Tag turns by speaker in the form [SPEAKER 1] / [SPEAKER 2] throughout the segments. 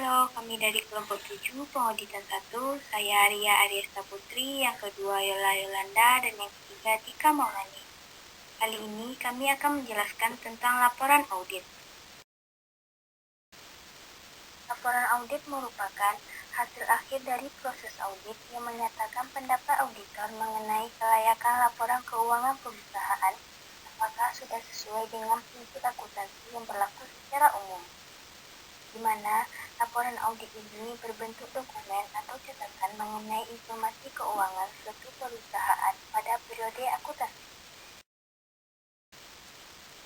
[SPEAKER 1] Halo, kami dari kelompok 7, pengauditan 1. Saya Ria Ariesta Putri, yang kedua Yola Yolanda, dan yang ketiga Tika Maulani. Kali ini kami akan menjelaskan tentang laporan audit. Laporan audit merupakan hasil akhir dari proses audit yang menyatakan pendapat auditor mengenai kelayakan laporan keuangan perusahaan, apakah sudah sesuai dengan prinsip akuntansi yang berlaku secara umum, di mana laporan audit ini berbentuk dokumen atau catatan mengenai informasi keuangan suatu perusahaan pada periode akuntansi.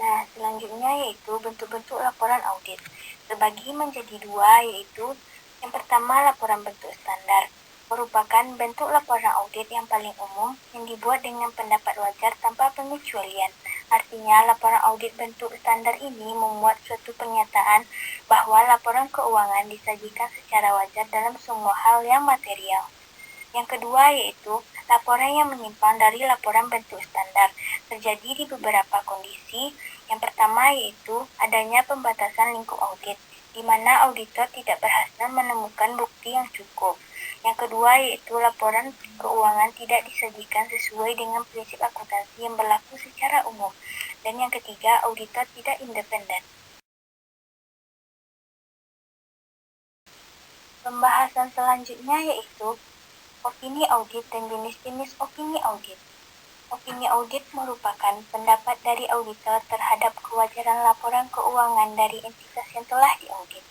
[SPEAKER 1] Nah, selanjutnya yaitu bentuk-bentuk laporan audit. Terbagi menjadi dua, yaitu yang pertama laporan bentuk standar, merupakan bentuk laporan audit yang paling umum yang dibuat dengan pendapat wajar tanpa pengecualian. Artinya, laporan audit bentuk standar ini memuat suatu pernyataan bahwa laporan keuangan disajikan secara wajar dalam semua hal yang material. Yang kedua yaitu laporan yang menyimpang dari laporan bentuk standar. Terjadi di beberapa kondisi. Yang pertama yaitu adanya pembatasan lingkup audit, di mana auditor tidak berhasil menemukan bukti yang cukup. Yang kedua yaitu laporan keuangan tidak disajikan sesuai dengan prinsip akuntansi yang berlaku secara umum. Dan yang ketiga, auditor tidak independen. Pembahasan selanjutnya yaitu opini audit dan jenis-jenis opini audit. Opini audit merupakan pendapat dari auditor terhadap kewajaran laporan keuangan dari entitas yang telah diaudit.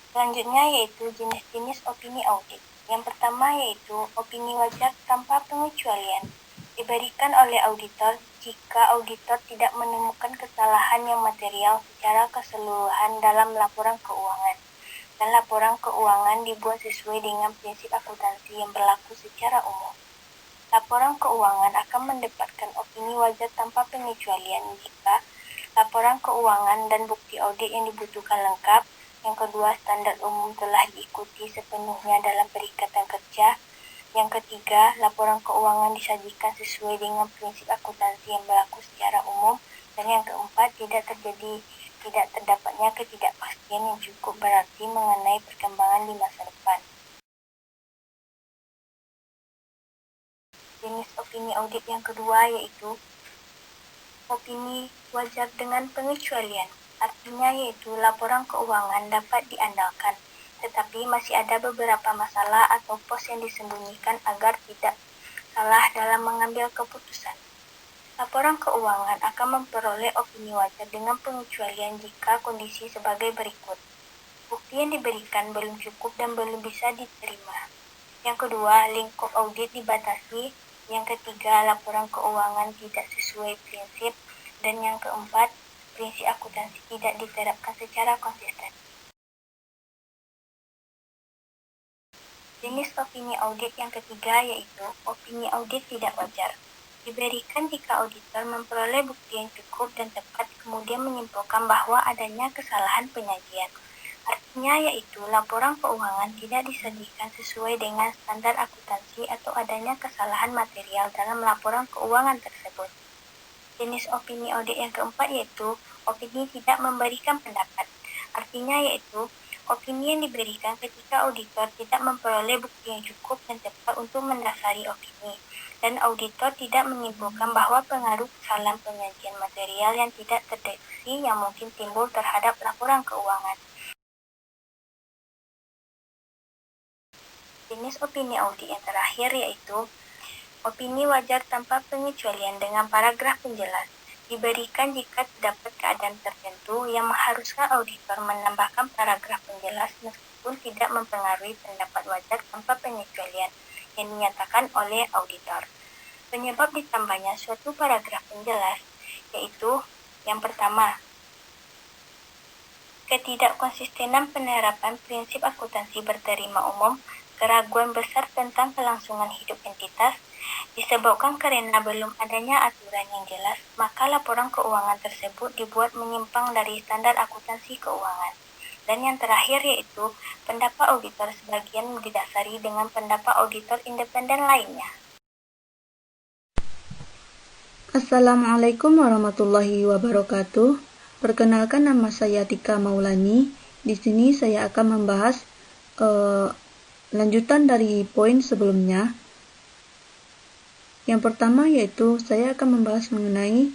[SPEAKER 1] Selanjutnya yaitu jenis-jenis opini audit. Yang pertama yaitu opini wajar tanpa pengecualian. Diberikan oleh auditor jika auditor tidak menemukan kesalahan yang material secara keseluruhan dalam laporan keuangan, dan laporan keuangan dibuat sesuai dengan prinsip akuntansi yang berlaku secara umum. Laporan keuangan akan mendapatkan opini wajar tanpa pengecualian jika laporan keuangan dan bukti audit yang dibutuhkan lengkap. Yang kedua, standar umum telah diikuti sepenuhnya dalam perikatan kerja. Yang ketiga, laporan keuangan disajikan sesuai dengan prinsip akuntansi yang berlaku secara umum. Dan yang keempat, tidak terdapatnya ketidakpastian yang cukup berarti mengenai perkembangan di masa depan. Jenis opini audit yang kedua yaitu opini wajar dengan pengecualian. Artinya yaitu laporan keuangan dapat diandalkan, tetapi masih ada beberapa masalah atau pos yang disembunyikan agar tidak salah dalam mengambil keputusan. Laporan keuangan akan memperoleh opini wajar dengan pengecualian jika kondisi sebagai berikut. Bukti yang diberikan belum cukup dan belum bisa diterima. Yang kedua, lingkup audit dibatasi. Yang ketiga, laporan keuangan tidak sesuai prinsip. Dan yang keempat, prinsip akuntansi tidak diterapkan secara konsisten. Jenis opini audit yang ketiga yaitu opini audit tidak wajar. Diberikan jika auditor memperoleh bukti yang cukup dan tepat kemudian menyimpulkan bahwa adanya kesalahan penyajian. Artinya yaitu laporan keuangan tidak disajikan sesuai dengan standar akuntansi atau adanya kesalahan material dalam laporan keuangan tersebut. Jenis opini audit yang keempat yaitu opini tidak memberikan pendapat. Artinya yaitu opini yang diberikan ketika auditor tidak memperoleh bukti yang cukup dan tepat untuk mendasari opini, dan auditor tidak menyimpulkan bahwa pengaruh kesalahan penyajian material yang tidak terdeteksi yang mungkin timbul terhadap laporan keuangan. Jenis opini audit yang terakhir yaitu opini wajar tanpa pengecualian dengan paragraf penjelas. Diberikan jika terdapat keadaan tertentu yang mengharuskan auditor menambahkan paragraf penjelas meskipun tidak mempengaruhi pendapat wajar tanpa pengecualian yang dinyatakan oleh auditor. Penyebab ditambahnya suatu paragraf penjelas yaitu yang pertama, ketidakkonsistenan penerapan prinsip akuntansi berterima umum, keraguan besar tentang kelangsungan hidup entitas, disebabkan karena belum adanya aturan yang jelas, maka laporan keuangan tersebut dibuat menyimpang dari standar akuntansi keuangan. Dan yang terakhir yaitu pendapat auditor sebagian didasari dengan pendapat auditor independen lainnya.
[SPEAKER 2] Assalamualaikum warahmatullahi wabarakatuh. Perkenalkan, nama saya Tika Maulani. Di sini saya akan membahas lanjutan dari poin sebelumnya. Yang pertama yaitu saya akan membahas mengenai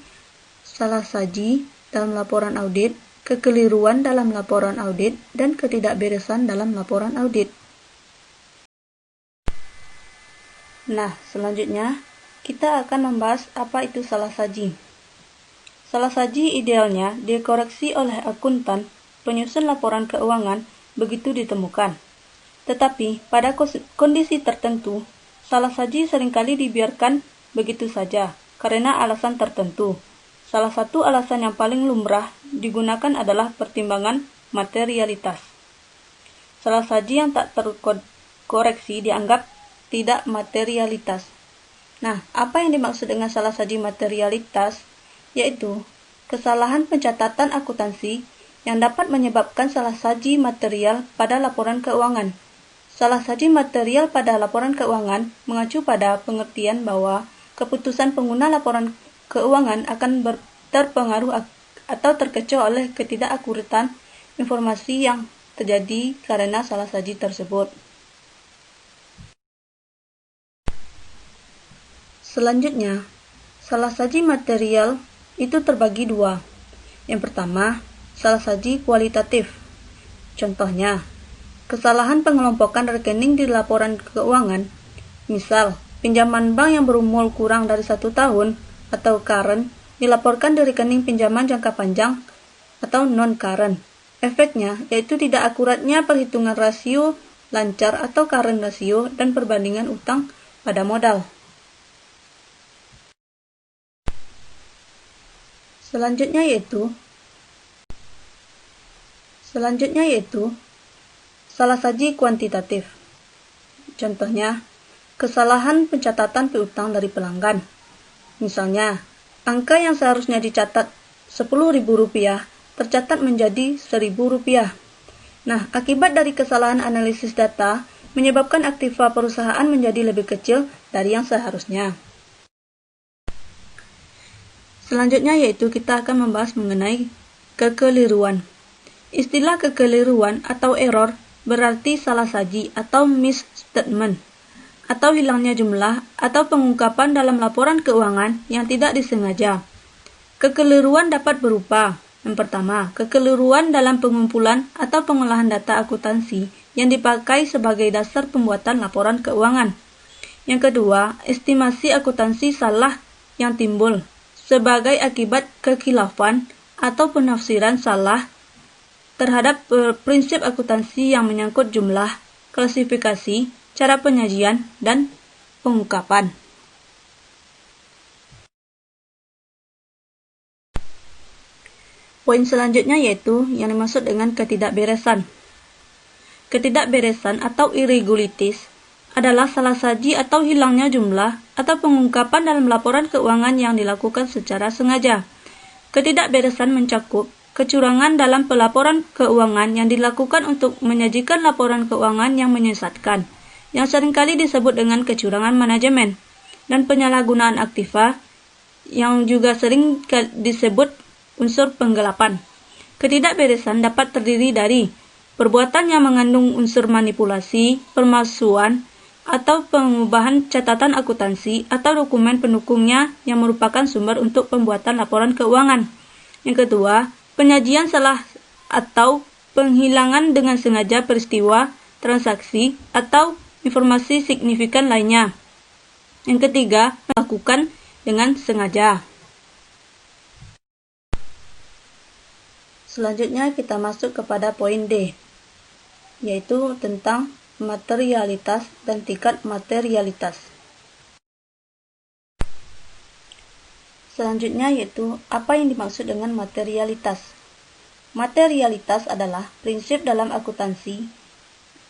[SPEAKER 2] salah saji dalam laporan audit, kekeliruan dalam laporan audit, dan ketidakberesan dalam laporan audit. Nah, selanjutnya kita akan membahas apa itu salah saji. Salah saji idealnya dikoreksi oleh akuntan penyusun laporan keuangan begitu ditemukan. Tetapi pada kondisi tertentu, salah saji seringkali dibiarkan begitu saja karena alasan tertentu. Salah satu alasan yang paling lumrah digunakan adalah pertimbangan materialitas. Salah saji yang tak terkoreksi dianggap tidak materialitas. Nah, apa yang dimaksud dengan salah saji materialitas? Yaitu kesalahan pencatatan akuntansi yang dapat menyebabkan salah saji material pada laporan keuangan. Salah saji material pada laporan keuangan mengacu pada pengertian bahwa keputusan pengguna laporan keuangan akan terpengaruh atau terkecoh oleh ketidakakuratan informasi yang terjadi karena salah saji tersebut. Selanjutnya, salah saji material itu terbagi dua. Yang pertama, salah saji kualitatif. Contohnya, kesalahan pengelompokan rekening di laporan keuangan. Misal, pinjaman bank yang berumur kurang dari 1 tahun atau current dilaporkan di rekening pinjaman jangka panjang atau non-current. Efeknya yaitu tidak akuratnya perhitungan rasio lancar atau current rasio dan perbandingan utang pada modal. Selanjutnya yaitu salah saji kuantitatif. Contohnya, kesalahan pencatatan piutang dari pelanggan. Misalnya, angka yang seharusnya dicatat Rp10.000 tercatat menjadi Rp1.000. Nah, akibat dari kesalahan analisis data menyebabkan aktiva perusahaan menjadi lebih kecil dari yang seharusnya. Selanjutnya yaitu kita akan membahas mengenai kekeliruan. Istilah kekeliruan atau error berarti salah saji atau misstatement, atau hilangnya jumlah atau pengungkapan dalam laporan keuangan yang tidak disengaja. Kekeliruan dapat berupa: yang pertama, kekeliruan dalam pengumpulan atau pengolahan data akuntansi yang dipakai sebagai dasar pembuatan laporan keuangan. Yang kedua, estimasi akuntansi salah yang timbul sebagai akibat kekhilafan atau penafsiran salah terhadap prinsip akuntansi yang menyangkut jumlah, klasifikasi, cara penyajian, dan pengungkapan. Poin selanjutnya yaitu yang dimaksud dengan ketidakberesan. Ketidakberesan atau irregularities adalah salah saji atau hilangnya jumlah atau pengungkapan dalam laporan keuangan yang dilakukan secara sengaja. Ketidakberesan mencakup kecurangan dalam pelaporan keuangan yang dilakukan untuk menyajikan laporan keuangan yang menyesatkan, yang seringkali disebut dengan kecurangan manajemen, dan penyalahgunaan aktiva yang juga sering disebut unsur penggelapan. Ketidakberesan dapat terdiri dari perbuatan yang mengandung unsur manipulasi, pemalsuan, atau pengubahan catatan akuntansi atau dokumen pendukungnya yang merupakan sumber untuk pembuatan laporan keuangan. Yang kedua, penyajian salah atau penghilangan dengan sengaja peristiwa, transaksi, atau informasi signifikan lainnya. Yang ketiga, melakukan dengan sengaja. Selanjutnya kita masuk kepada poin D, yaitu tentang materialitas dan tingkat materialitas. Selanjutnya yaitu apa yang dimaksud dengan materialitas. Materialitas adalah prinsip dalam akuntansi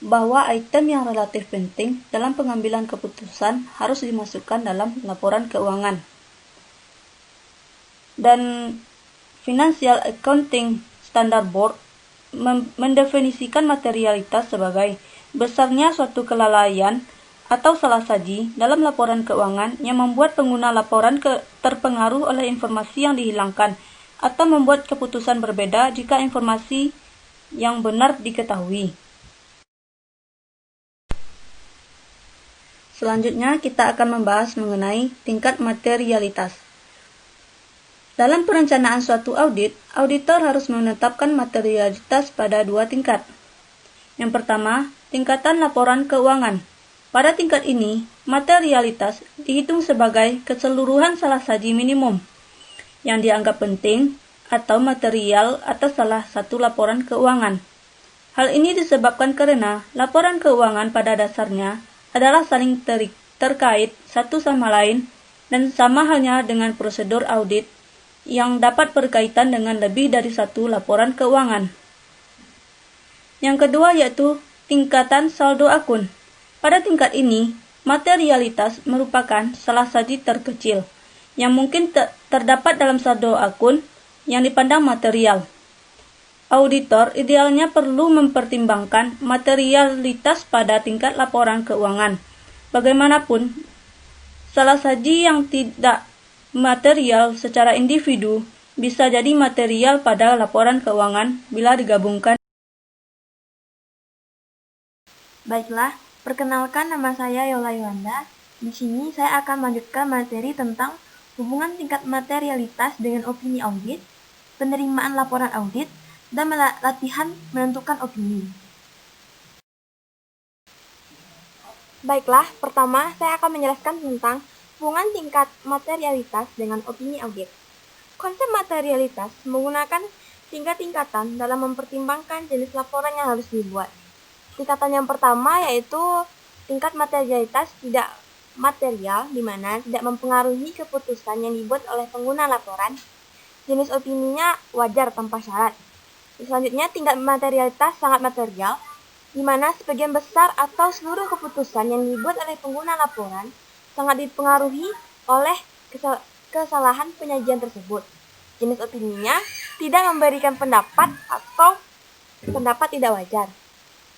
[SPEAKER 2] bahwa item yang relatif penting dalam pengambilan keputusan harus dimasukkan dalam laporan keuangan. Dan Financial Accounting Standard Board mendefinisikan materialitas sebagai besarnya suatu kelalaian atau salah saji dalam laporan keuangan yang membuat pengguna laporan terpengaruh oleh informasi yang dihilangkan atau membuat keputusan berbeda jika informasi yang benar diketahui. Selanjutnya, kita akan membahas mengenai tingkat materialitas. Dalam perencanaan suatu audit, auditor harus menetapkan materialitas pada 2 tingkat. Yang pertama, tingkatan laporan keuangan. Pada tingkat ini, materialitas dihitung sebagai keseluruhan salah saji minimum yang dianggap penting atau material atas salah satu laporan keuangan. Hal ini disebabkan karena laporan keuangan pada dasarnya adalah saling terkait satu sama lain dan sama halnya dengan prosedur audit yang dapat berkaitan dengan lebih dari satu laporan keuangan. Yang kedua yaitu tingkatan saldo akun. Pada tingkat ini, materialitas merupakan salah saji terkecil yang mungkin terdapat dalam saldo akun yang dipandang material. Auditor idealnya perlu mempertimbangkan materialitas pada tingkat laporan keuangan. Bagaimanapun, salah saji yang tidak material secara individu bisa jadi material pada laporan keuangan bila digabungkan.
[SPEAKER 1] Baiklah, perkenalkan nama saya Yola Yolanda. Di sini saya akan melanjutkan materi tentang hubungan tingkat materialitas dengan opini audit, penerimaan laporan audit, dan latihan menentukan opini. Baiklah, pertama saya akan menjelaskan tentang hubungan tingkat materialitas dengan opini audit. Konsep materialitas menggunakan tingkat-tingkatan dalam mempertimbangkan jenis laporan yang harus dibuat. Tingkatan yang pertama yaitu tingkat materialitas tidak material, di mana tidak mempengaruhi keputusan yang dibuat oleh pengguna laporan. Jenis opininya wajar tanpa syarat. Selanjutnya, tingkat materialitas sangat material, di mana sebagian besar atau seluruh keputusan yang dibuat oleh pengguna laporan sangat dipengaruhi oleh kesalahan penyajian tersebut. Jenis opininya tidak memberikan pendapat atau pendapat tidak wajar.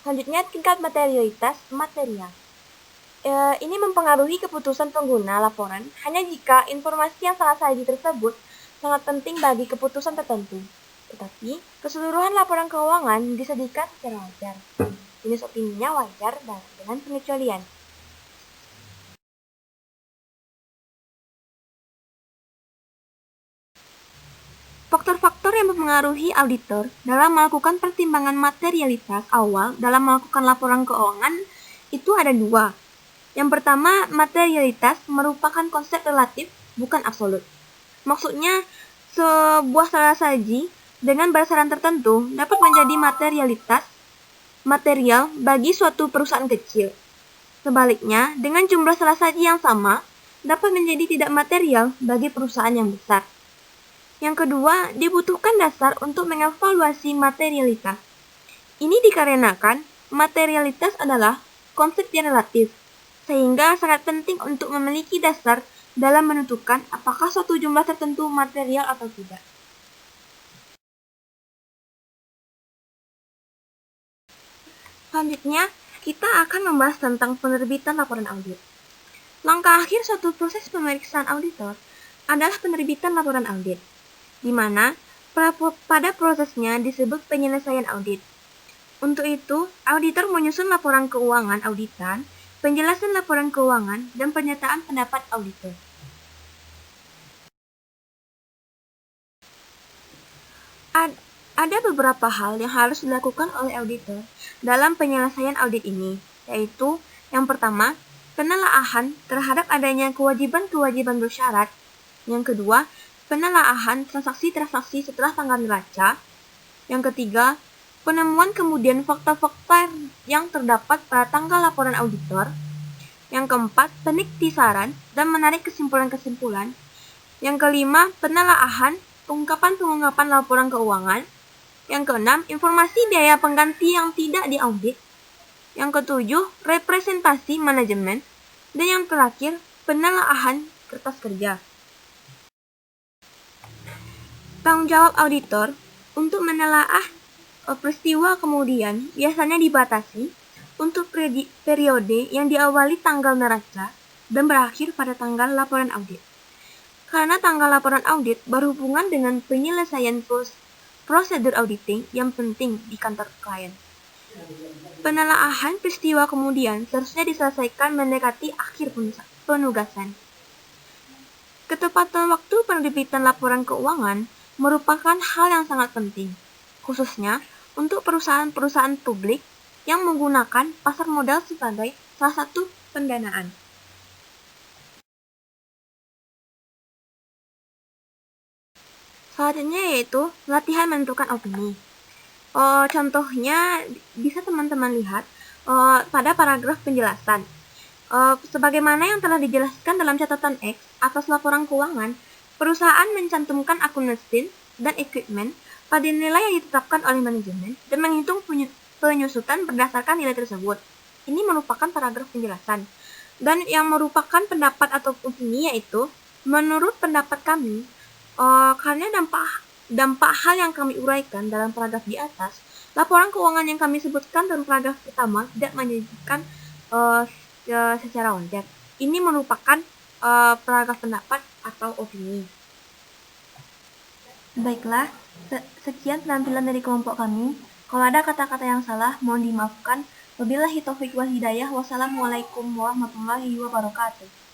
[SPEAKER 1] Selanjutnya, tingkat materialitas material. Ini mempengaruhi keputusan pengguna laporan hanya jika informasi yang salah saji tersebut sangat penting bagi keputusan tertentu. Tetapi, keseluruhan laporan keuangan disajikan secara wajar. Jenis opininya wajar dengan pengecualian. Faktor-faktor yang mempengaruhi auditor dalam melakukan pertimbangan materialitas awal dalam melakukan laporan keuangan itu ada 2. Yang pertama, materialitas merupakan konsep relatif, bukan absolut. Maksudnya, sebuah salah saji dengan berdasarkan tertentu dapat menjadi material bagi suatu perusahaan kecil. Sebaliknya, dengan jumlah salah saji yang sama dapat menjadi tidak material bagi perusahaan yang besar. Yang kedua, dibutuhkan dasar untuk mengevaluasi materialitas. Ini dikarenakan materialitas adalah konsep yang relatif, sehingga sangat penting untuk memiliki dasar dalam menentukan apakah suatu jumlah tertentu material atau tidak. Selanjutnya, kita akan membahas tentang penerbitan laporan audit. Langkah akhir suatu proses pemeriksaan auditor adalah penerbitan laporan audit, di mana pada prosesnya disebut penyelesaian audit. Untuk itu, auditor menyusun laporan keuangan auditan, penjelasan laporan keuangan, dan pernyataan pendapat auditor. Ada beberapa hal yang harus dilakukan oleh auditor dalam penyelesaian audit ini, yaitu yang pertama, penelaahan terhadap adanya kewajiban-kewajiban bersyarat. Yang kedua, penelaahan transaksi-transaksi setelah tanggal neraca. Yang ketiga, penemuan kemudian fakta-fakta yang terdapat pada tanggal laporan auditor. Yang keempat, peniktisaran dan menarik kesimpulan-kesimpulan. Yang kelima, penelaahan, pengungkapan laporan keuangan. Yang keenam, informasi biaya pengganti yang tidak diaudit. Yang ketujuh, representasi manajemen. Dan yang terakhir, penelaahan kertas kerja. Tanggung jawab auditor untuk menelaah peristiwa kemudian biasanya dibatasi untuk periode yang diawali tanggal neraca dan berakhir pada tanggal laporan audit. Karena tanggal laporan audit berhubungan dengan penyelesaian prosedur auditing yang penting di kantor klien. Penelaahan peristiwa kemudian seharusnya diselesaikan mendekati akhir penugasan. Ketepatan waktu penerbitan laporan keuangan merupakan hal yang sangat penting, khususnya untuk perusahaan-perusahaan publik yang menggunakan pasar modal sebagai salah satu pendanaan. Selanjutnya yaitu latihan menentukan opini. Contohnya bisa teman-teman lihat pada paragraf penjelasan. Sebagaimana yang telah dijelaskan dalam catatan X atas laporan keuangan, perusahaan mencantumkan akun mesin dan equipment pada nilai yang ditetapkan oleh manajemen dan menghitung penyusutan berdasarkan nilai tersebut. Ini merupakan paragraf penjelasan. Dan yang merupakan pendapat atau opini yaitu, menurut pendapat kami, karena dampak hal yang kami uraikan dalam paragraf di atas, laporan keuangan yang kami sebutkan dalam paragraf pertama tidak menjadikan secara wajar. Ini merupakan paragraf pendapat atau opini. Baiklah, sekian penampilan dari kelompok kami. Kalau ada kata-kata yang salah, mohon dimaafkan. Wabillahi taufiq wal hidayah. Wassalamualaikum warahmatullahi wabarakatuh.